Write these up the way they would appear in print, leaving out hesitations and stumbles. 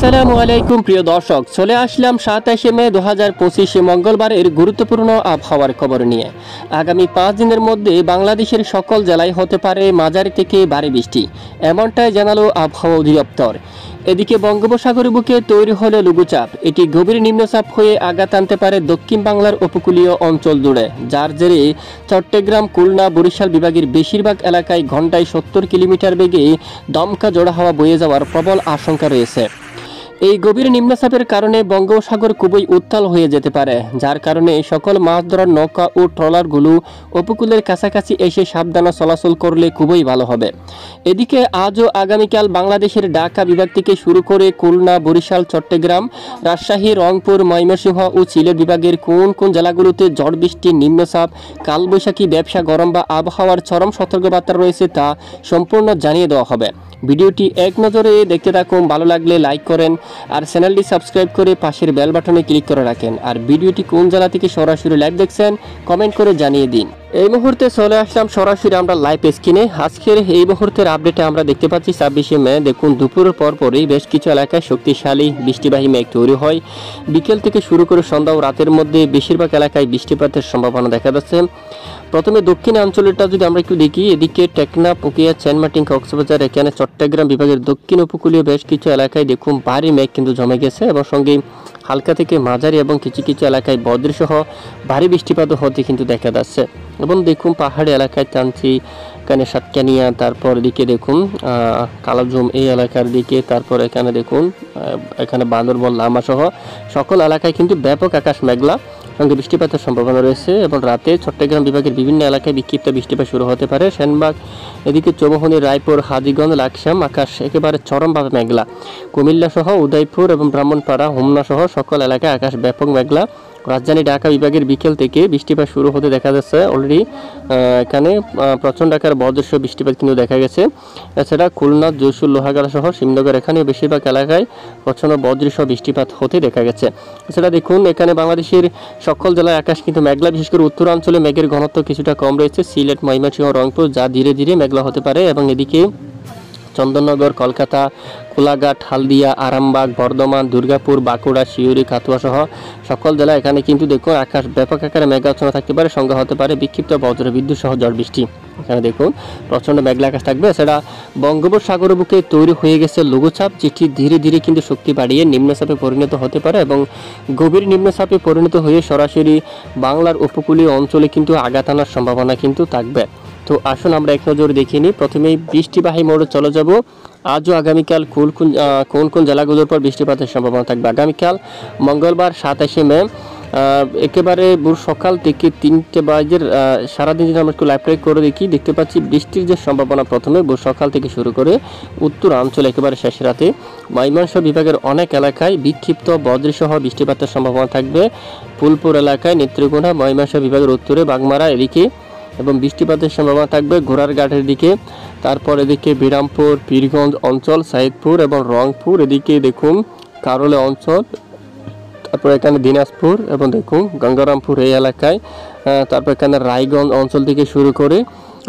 আসসালামু আলাইকুম প্রিয় দর্শক, চলে আসলাম 27 মে 2025 মঙ্গলবারের গুরুত্বপূর্ণ আবহাওয়ার খবর নিয়ে। আগামী 5 দিনের মধ্যে বাংলাদেশের সকল জেলায় হতে পারে মাঝারি থেকে ভারী বৃষ্টি, এমনটাই জানালো আবহাওয়া অধিদপ্তর। এদিকে বঙ্গোপসাগরের বুকে তৈরি হলো লঘুচাপ, এটি গভীর নিম্নচাপ হয়ে আঘাত আনতে পারে দক্ষিণ বাংলার উপকূলীয় অঞ্চল জুড়ে, যার জেরে চট্টগ্রাম, খুলনা, বরিশাল বিভাগের বেশিরভাগ এলাকায় ঘন্টায় 70 কিলোমিটার বেগে দমকা জোড়া হাওয়া বয়ে যাওয়ার প্রবল আশঙ্কা রয়েছে। এই গভীর নিম্নচাপের কারণে বঙ্গোপসাগর খুবই উত্তাল হয়ে যেতে পারে, যার কারণে সকল মাছ ধরার নৌকা ও ট্রলারগুলো উপকূলের কাছাকাছি এসে সাবধানে চলাচল করলে খুবই ভালো হবে। এদিকে আজ ও আগামীকাল বাংলাদেশের ঢাকা বিভাগ থেকে শুরু করে খুলনা, বরিশাল, চট্টগ্রাম, রাজশাহী, রংপুর, ময়মনসিংহ ও সিলেট বিভাগের কোন কোন জেলাগুলোতে ঝড় বৃষ্টি, নিম্নচাপ, কালবৈশাখী, ব্যবসা, গরম বা আবহাওয়ার চরম সতর্কবার্তা রয়েছে তা সম্পূর্ণ জানিয়ে দেওয়া হবে। ভিডিওটি এক নজরে দেখতে থাকুন, ভালো লাগলে লাইক করেন আর চ্যানেলটি সাবস্ক্রাইব করে পাশের বেল বাটনে ক্লিক করে রাখেন। আর ভিডিওটি কোন জেলা থেকে সরাসরি লাইভ দেখছেন কমেন্ট করে জানিয়ে দিন। এই মুহূর্তে চলে আসলাম সরাসরি আমরা লাইভ স্ক্রিনে। আজকের এই মুহূর্তের আপডেটে আমরা দেখতে পাচ্ছি 26 মে। দেখুন, দুপুরের পরপরই বেশ কিছু এলাকায় শক্তিশালী বৃষ্টিবাহী মেঘ তৈরি হয়। বিকেল থেকে শুরু করে সন্ধ্যা ও রাতের মধ্যে বেশিরভাগ এলাকায় বৃষ্টিপাতের সম্ভাবনা দেখা যাচ্ছে। প্রথমে দক্ষিণ অঞ্চলেরটা যদি আমরা একটু দেখি, এদিকে টেকনাফ, পুকিয়া, চেনমাটিং, কক্সবাজার, এখানে চট্টগ্রাম বিভাগের দক্ষিণ উপকূলীয় বেশ কিছু এলাকায় দেখুন ভারী মেঘ কিন্তু জমে গেছে এবং সঙ্গে হালকা থেকে মাঝারি এবং কিছু কিছু এলাকায় বজ্রসহ ভারী বৃষ্টিপাতও হতে কিন্তু দেখা যাচ্ছে। এবং দেখুন পাহাড়ি এলাকায় টানছি, এখানে সাতকানিয়া, তারপর এদিকে দেখুন কালাজুম এই এলাকার দিকে, তারপর এখানে দেখুন এখানে বান্দরবন, লামা সহ সকল এলাকায় কিন্তু ব্যাপক আকাশ মেঘলা, সঙ্গে বৃষ্টিপাতের সম্ভাবনা রয়েছে। এবং রাতে চট্টগ্রাম বিভাগের বিভিন্ন এলাকায় বিক্ষিপ্ত বৃষ্টিপাত শুরু হতে পারে। সেনবাগ, এদিকে চৌমুহনী, রায়পুর, হাজীগঞ্জ, লাকসাম আকাশ একেবারে চরমভাবে মেঘলা। কুমিল্লা সহ উদয়পুর এবং ব্রাহ্মণপাড়া, হোমনা সহ সকল এলাকায় আকাশ ব্যাপক মেঘলা। রাজধানী ঢাকা বিভাগের বিকেল থেকে বৃষ্টিপাত শুরু হতে দেখা যাচ্ছে। অলরেডি এখানে প্রচণ্ড আকার বজ্রসহ বৃষ্টিপাত কিন্তু দেখা গেছে। এছাড়া খুলনা, যশোর, লোহাগাড়া সহ শিবনগর এখানেও বেশিরভাগ এলাকায় প্রচণ্ড বজ্রসহ বৃষ্টিপাত হতে দেখা গেছে। এছাড়া দেখুন এখানে বাংলাদেশের সকল জেলায় আকাশ কিন্তু মেঘলা, বিশেষ করে উত্তরাঞ্চলে মেঘের ঘনত্ব কিছুটা কম রয়েছে। সিলেট, ময়মনসিংহ, রংপুর যা ধীরে ধীরে মেঘলা হতে পারে। এবং এদিকে চন্দননগর, কলকাতা, কোলাঘাট, হালদিয়া, আরামবাগ, বর্ধমান, দুর্গাপুর, বাঁকুড়া, শিউরি, কাতুয়া সহ সকল জেলা এখানে কিন্তু দেখুন আকাশ ব্যাপক আকারে মেঘাচ্ছন্ন থাকতে পারে, সঙ্গে হতে পারে বিক্ষিপ্ত বজ্র বিদ্যুৎ সহ ঝড় বৃষ্টি। এখানে দেখুন প্রচণ্ড মেঘলা আকাশ থাকবে। এছাড়া বঙ্গোপসাগরের বুকে তৈরি হয়ে গেছে লঘুচাপ, যেটি ধীরে ধীরে কিন্তু শক্তি বাড়িয়ে নিম্নচাপে পরিণত হতে পারে এবং গভীর নিম্নচাপে পরিণত হয়ে সরাসরি বাংলার উপকূলীয় অঞ্চলে কিন্তু আঘাত আনার সম্ভাবনা কিন্তু থাকবে। তো আসুন আমরা এক নজর দেখিয়ে নিই। প্রথমেই বৃষ্টিবাহী মোড়ে চলে যাব। আজ ও আগামীকাল কোন কোন জেলাগুলোর পর বৃষ্টিপাতের সম্ভাবনা থাকবে। আগামীকাল মঙ্গলবার 27 মে একেবারে ভোর সকাল থেকে 3টে বাজে সারাদিন যদি আমরা একটু লাইভ ট্র্যাক করে দেখতে পাচ্ছি বৃষ্টির যে সম্ভাবনা প্রথমে ভোর সকাল থেকে শুরু করে উত্তরাঞ্চল একেবারে শেষ রাতে ময়মনসিংহ বিভাগের অনেক এলাকায় বিক্ষিপ্ত বজ্রসহ বৃষ্টিপাতের সম্ভাবনা থাকবে। ফুলপুর এলাকায়, নেত্রকোনা, ময়মনসিংহ বিভাগের উত্তরে বাগমারা এদিকে এবং বৃষ্টিপাতের সম্ভাবনা থাকবে ঘোড়ারঘাটের দিকে। তারপর এদিকে বিরামপুর, পীরগঞ্জ অঞ্চল, সাইদপুর এবং রংপুর, এদিকে দেখুন কারলে অঞ্চল, তারপর এখানে দিনাজপুর এবং দেখুন গঙ্গারামপুর এই এলাকায়, তারপর এখানে রায়গঞ্জ অঞ্চল থেকে শুরু করে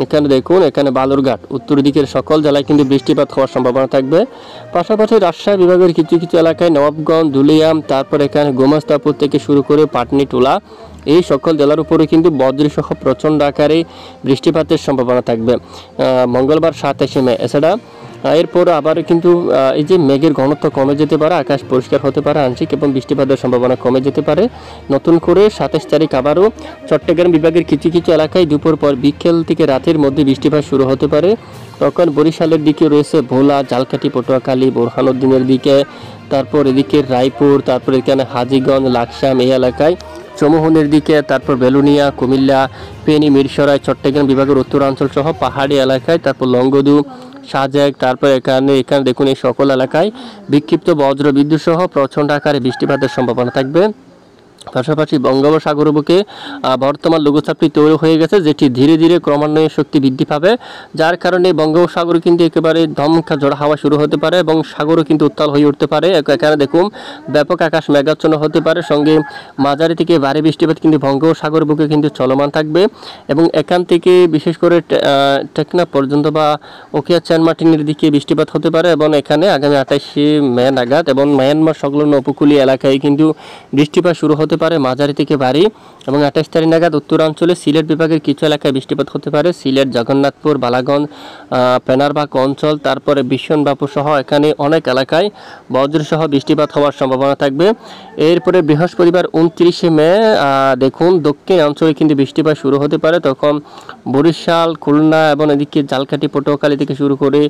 এখানে দেখুন এখানে বালুরঘাট উত্তর দিকের সকল জেলায় কিন্তু বৃষ্টিপাত হওয়ার সম্ভাবনা থাকবে। পাশাপাশি রাজশাহী বিভাগের কিছু কিছু এলাকায় নবাবগঞ্জ, দুলিয়াম, তারপর এখানে গোমাস্তাপুর থেকে শুরু করে পাটনিটোলা এই সকল জেলার উপরে কিন্তু বজ্রসহ প্রচণ্ড আকারে বৃষ্টিপাতের সম্ভাবনা থাকবে মঙ্গলবার 27 মে। এছাড়া এরপর আবার কিন্তু এই যে মেঘের ঘনত্ব কমে যেতে পারে, আকাশ পরিষ্কার হতে পারে আংশিক এবং বৃষ্টিপাতের সম্ভাবনা কমে যেতে পারে। নতুন করে 27 তারিখ আবারও চট্টগ্রাম বিভাগের কিছু কিছু এলাকায় দুপুর পর বিকেল থেকে রাতের মধ্যে বৃষ্টিপাত শুরু হতে পারে। তখন বরিশালের দিকে রয়েছে ভোলা, জালকাঠি, পটুয়াখালী, বোরহানুদ্দিনের দিকে, তারপর এদিকে রায়পুর, তারপর এখানে হাজীগঞ্জ, লাকসাম এই এলাকায়, চৌমুহনীর দিকে, তারপর বেলুনিয়া, কুমিল্লা, ফেনী, মিরসরাই, চট্টগ্রাম বিভাগের উত্তরাঞ্চল সহ পাহাড়ি এলাকায়, তারপর লংগদু, সাজেক, তারপর এখানে দেখুন এই সকল এলাকায় বিক্ষিপ্ত বজ্র বিদ্যুৎ সহ প্রচণ্ড আকারে বৃষ্টিপাতের সম্ভাবনা থাকবে। পাশাপাশি বঙ্গোপসাগর বুকে বর্তমান লঘুচাপটি তৈরি হয়ে গেছে, যেটি ধীরে ধীরে ক্রমান্বয়ে শক্তি বৃদ্ধি পাবে, যার কারণে বঙ্গোপসাগর কিন্তু একেবারে দমকা ঝড় হাওয়া শুরু হতে পারে এবং সাগরও কিন্তু উত্তাল হয়ে উঠতে পারে। এখানে দেখুন ব্যাপক আকাশ মেঘাচ্ছন্ন হতে পারে, সঙ্গে মাঝারি থেকে ভারী বৃষ্টিপাত কিন্তু বঙ্গোপসাগর বুকে কিন্তু চলমান থাকবে এবং এখান থেকে বিশেষ করে টেকনাফ পর্যন্ত বা ওকিয়া সেন্ট মার্টিনের দিকে বৃষ্টিপাত হতে পারে এবং এখানে আগামী 28শে মে নাগাদ এবং মায়ানমার সংলগ্ন উপকূলীয় এলাকায় কিন্তু বৃষ্টিপাত শুরু হতে পারে মাঝারি থেকে ভারী এবং 28 তারিখ নাগাদ উত্তরাঞ্চলে সিলেট বিভাগের কিছু এলাকায় বৃষ্টিপাত হতে পারে। সিলেট, জগন্নাথপুর, বালাগঞ্জ, পেনারবাগ অঞ্চল, তারপরে বিশ্বনবাবু সহ এখানে অনেক এলাকায় বজ্রসহ বৃষ্টিপাত হওয়ার সম্ভাবনা থাকবে। এরপরে বৃহস্পতিবার 29শে মে দেখুন দক্ষিণ অঞ্চলে কিন্তু বৃষ্টিপাত শুরু হতে পারে, তখন বরিশাল, খুলনা এবং এদিকে ঝালকাঠি, পটুয়াখালী থেকে শুরু করে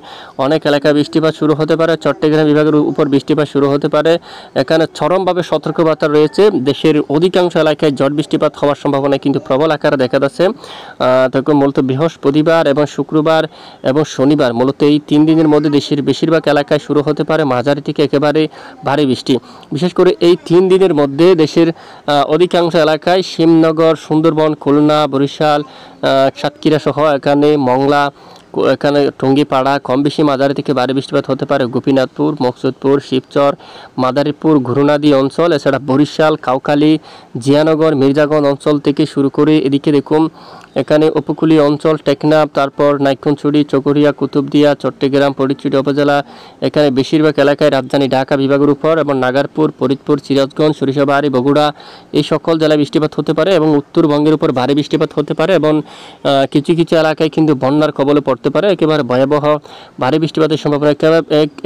অনেক এলাকায় বৃষ্টিপাত শুরু হতে পারে। চট্টগ্রাম বিভাগের উপর বৃষ্টিপাত শুরু হতে পারে। এখানে চরমভাবে সতর্কবার্তা রয়েছে। দেশের অধিকাংশ এলাকায় ঝড় বৃষ্টিপাত হওয়ার সম্ভাবনা কিন্তু প্রবল আকারে দেখা যাচ্ছে। তখন মূলত বৃহস্পতিবার এবং শুক্রবার এবং শনিবার মূলত এই 3 দিনের মধ্যে দেশের বেশিরভাগ এলাকায় শুরু হতে পারে মাঝারি থেকে একেবারে ভারী বৃষ্টি। বিশেষ করে এই 3 দিনের মধ্যে দেশের অধিকাংশ এলাকায় শিবনগর, সুন্দরবন, খুলনা, বরিশাল, সাতক্ষীরা সহ এখানে মংলা, এখানে টঙ্গীপাড়া কম বেশি মাঝারি থেকে ভারী বৃষ্টিপাত হতে পারে। গোপীনাথপুর, মকসুদপুর, শিবচর, মাদারীপুর, ঘুরুনাদি অঞ্চল, এছাড়া বরিশাল, কাউখালী, জিয়ানগর, মির্জাগঞ্জ অঞ্চল থেকে শুরু করে এদিকে দেখুন এখানে উপকূলীয় অঞ্চল টেকনাফ, তারপর নাইক্ষুনছড়ি, চকরিয়া, কুতুবদিয়া, চট্টগ্রাম, ফটিকছড়ি উপজেলা, এখানে বেশিরভাগ এলাকায় রাজধানী ঢাকা বিভাগের উপর এবং নাগারপুর, ফরিদপুর, সিরাজগঞ্জ, সরিষাবাড়ি, বগুড়া এই সকল জেলায় বৃষ্টিপাত হতে পারে এবং উত্তরবঙ্গের উপর ভারী বৃষ্টিপাত হতে পারে এবং কিছু কিছু এলাকায় কিন্তু বন্যার কবলে পড়তে পারে। একেবারে ভয়াবহ ভারী বৃষ্টিপাতের সম্ভাবনা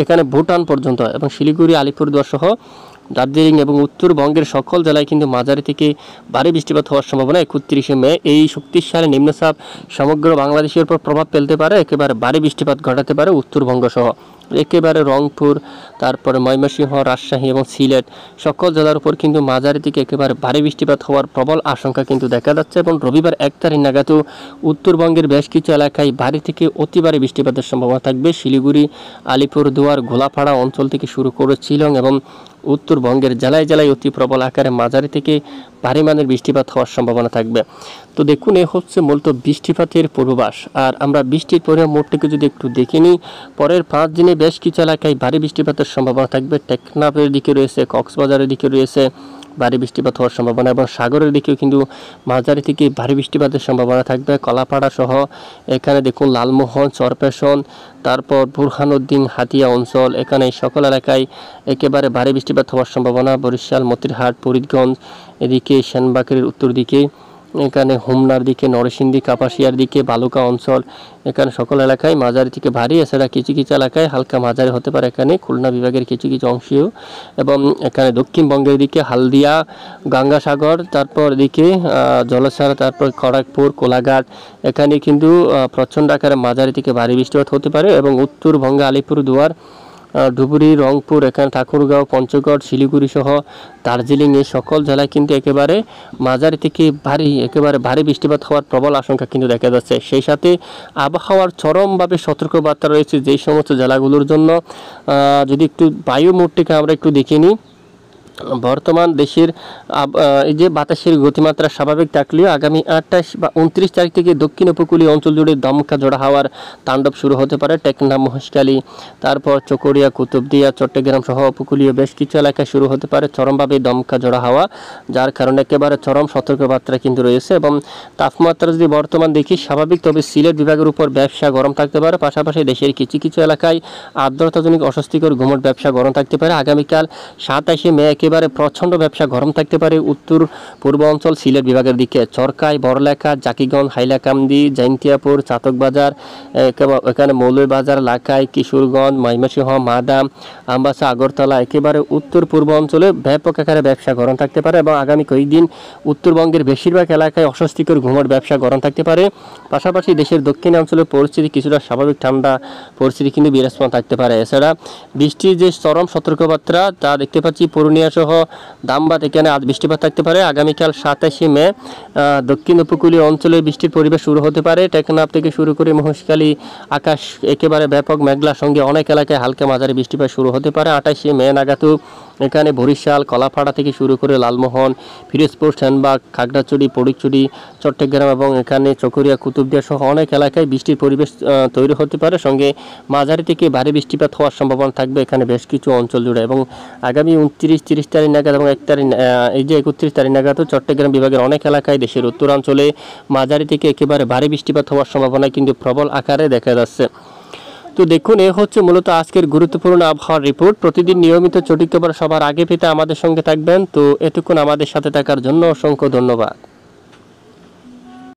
এখানে ভুটান পর্যন্ত এবং শিলিগুড়ি, আলিপুরদুয়ার সহ দার্জিলিং এবং উত্তরবঙ্গের সকল জেলায় কিন্তু মাঝারি থেকে ভারী বৃষ্টিপাত হওয়ার সম্ভাবনা। 31শে মে এই শক্তিশালী নিম্নচাপ সমগ্র বাংলাদেশের উপর প্রভাব ফেলতে পারে, একেবারে ভারী বৃষ্টিপাত ঘটাতে পারে উত্তরবঙ্গ সহ একেবারে রংপুর, তারপরে ময়মনসিংহ, রাজশাহী এবং সিলেট সকল জেলার উপর কিন্তু মাঝারি থেকে একেবারে ভারী বৃষ্টিপাত হওয়ার প্রবল আশঙ্কা কিন্তু দেখা যাচ্ছে এবং রবিবার 1 তারিখ নাগাদও উত্তরবঙ্গের বেশ কিছু এলাকায় ভারী থেকে অতি ভারী বৃষ্টিপাতের সম্ভাবনা থাকবে। শিলিগুড়ি, আলিপুরদুয়ার, গোলাপাড়া অঞ্চল থেকে শুরু করে শিলং এবং উত্তরবঙ্গের জেলায় জেলায় অতি প্রবল আকারে মাঝারি থেকে ভারী মানের বৃষ্টিপাত হওয়ার সম্ভাবনা থাকবে। তো দেখুন এ হচ্ছে মূলত বৃষ্টিপাতের পূর্বাভাস। আর আমরা বৃষ্টির পরিমাণ মোটটাকে যদি একটু দেখে নিই, পরের 5 দিনে বেশ কিছু এলাকায় ভারী বৃষ্টিপাতের সম্ভাবনা থাকবে। টেকনাফের দিকে রয়েছে, কক্সবাজারের দিকে রয়েছে ভারী বৃষ্টিপাত হওয়ার সম্ভাবনা এবং সাগরের দিকেও কিন্তু মাঝারি থেকে ভারী বৃষ্টিপাতের সম্ভাবনা থাকবে। কলাপাড়া সহ এখানে দেখুন লালমোহন, চরপেশন, তারপর বুরহানুদ্দিন, হাতিয়া অঞ্চল, এখানে সকল এলাকায় একেবারে ভারী বৃষ্টিপাত হওয়ার সম্ভাবনা। বরিশাল, মতিরহাট, ফরিদগঞ্জ, এদিকে সেনবাগের উত্তর দিকে, এখানে হোমনার দিকে, নরসিংদী, কাপাসিয়ার দিকে, বালুকা অঞ্চল, এখানে সকল এলাকায় মাঝারি থেকে ভারী, এছাড়া কিছু কিছু এলাকায় হালকা মাঝারি হতে পারে এখানে খুলনা বিভাগের কিছু কিছু অংশেও এবং এখানে দক্ষিণবঙ্গের দিকে হালদিয়া, গঙ্গাসাগর, তারপর এদিকে জলসার, তারপর খড়গপুর, কোলাঘাট, এখানে কিন্তু প্রচণ্ড আকারে মাঝারি থেকে ভারী বৃষ্টিপাত হতে পারে এবং উত্তরবঙ্গে আলিপুরদুয়ার, ধুবুরি, রংপুর, এখানে ঠাকুরগাঁও, পঞ্চগড়, শিলিগুড়ি সহ দার্জিলিং এই সকল জেলায় কিন্তু একেবারে মাঝারি থেকে একেবারে ভারী বৃষ্টিপাত হওয়ার প্রবল আশঙ্কা কিন্তু দেখা যাচ্ছে। সেই সাথে আবহাওয়ার চরমভাবে সতর্কবার্তা রয়েছে যেই সমস্ত জেলাগুলোর জন্য। যদি একটু বায়ু মোডটিকে আমরা একটু দেখে নিই, বর্তমান দেশের এই যে বাতাসের গতিমাত্রা স্বাভাবিক থাকলেও আগামী 28 বা 29 তারিখ থেকে দক্ষিণ উপকূলীয় অঞ্চল জুড়ে দমকা ঝড় হাওয়ার তাণ্ডব শুরু হতে পারে। টেকনাফ, মহেশখালী, তারপর চকরিয়া, কুতুবদিয়া, চট্টগ্রাম সহ উপকূলীয় বেশ কিছু এলাকায় শুরু হতে পারে চরমভাবে দমকা ঝড় হাওয়া, যার কারণে একেবারে চরম সতর্কবার্তা কিন্তু রয়েছে। এবং তাপমাত্রা যদি বর্তমান দেখি স্বাভাবিক, তবে সিলেট বিভাগের উপর ব্যবসা গরম থাকতে পারে, পাশাপাশি দেশের কিছু কিছু এলাকায় আর্দ্রতাজনিত অস্বস্তিকর ঘুমট ব্যবসা গরম থাকতে পারে। আগামীকাল 27শে মে একেবারে প্রচণ্ড ব্যবসা গরম থাকতে পারে উত্তর পূর্ব অঞ্চল সিলেট বিভাগের দিকে। চরকাই, বড়লেখা, জাকিগঞ্জ, হাইলাকান্দি, জৈন্তিয়াপুর, চাতকবাজার, এখানে মৌলভীবাজার, লাখাই, কিশোরগঞ্জ, ময়মনসিংহ, মাদাম, আমবাসা, আগরতলা, একেবারে উত্তর পূর্ব অঞ্চলে ব্যাপক আকারে ব্যবসা গরম থাকতে পারে এবং আগামী কয়েকদিন উত্তরবঙ্গের বেশিরভাগ এলাকায় অস্বস্তিকর ঘুমট ব্যবসা গরম থাকতে পারে। পাশাপাশি দেশের দক্ষিণ অঞ্চলের পরিস্থিতি কিছুটা স্বাভাবিক ঠান্ডা পরিস্থিতি কিন্তু বিরাজমান থাকতে পারে। এছাড়া বৃষ্টির যে চরম সতর্কবার্তা তা দেখতে পাচ্ছি পুরুলিয়া সহ ধামবাদ, এখানে আজ বৃষ্টিপাত থাকতে পারে। আগামীকাল 27শে মে দক্ষিণ উপকূলীয় অঞ্চলে বৃষ্টির পরিবেশ শুরু হতে পারে। টেকনাফ থেকে শুরু করে মহেশখালী আকাশ একেবারে ব্যাপক মেঘলার সঙ্গে অনেক এলাকায় হালকা মাঝারি বৃষ্টিপাত শুরু হতে পারে। 28শে মে নাগাদও এখানে বরিশাল, কলাপাড়া থেকে শুরু করে লালমোহন, ফিরোজপুর, সেনবাগ, খাগড়াছড়ি, ফটিকছড়ি, চট্টগ্রাম এবং এখানে চকরিয়া, কুতুবদিয়া সহ অনেক এলাকায় বৃষ্টির পরিবেশ তৈরি হতে পারে। সঙ্গে মাঝারি থেকে ভারী বৃষ্টিপাত হওয়ার সম্ভাবনা থাকবে এখানে বেশ কিছু অঞ্চল জুড়ে। এবং আগামী 29-30 তারিখ নাগাদ এবং 1 তারিখ এই যে 31 তারিখ নাগাদও চট্টগ্রাম বিভাগের অনেক এলাকায় দেশের উত্তরাঞ্চলে মাঝারি থেকে একেবারে ভারী বৃষ্টিপাত হওয়ার সম্ভাবনা কিন্তু প্রবল আকারে দেখা যাচ্ছে। তো দেখুন, এ হচ্ছে মূলত আজকের গুরুত্বপূর্ণ আবহাওয়ার রিপোর্ট। প্রতিদিন নিয়মিত সঠিক খবর সবার আগে পেতে আমাদের সঙ্গে থাকবেন। তো এতক্ষণ আমাদের সাথে থাকার জন্য অসংখ্য ধন্যবাদ।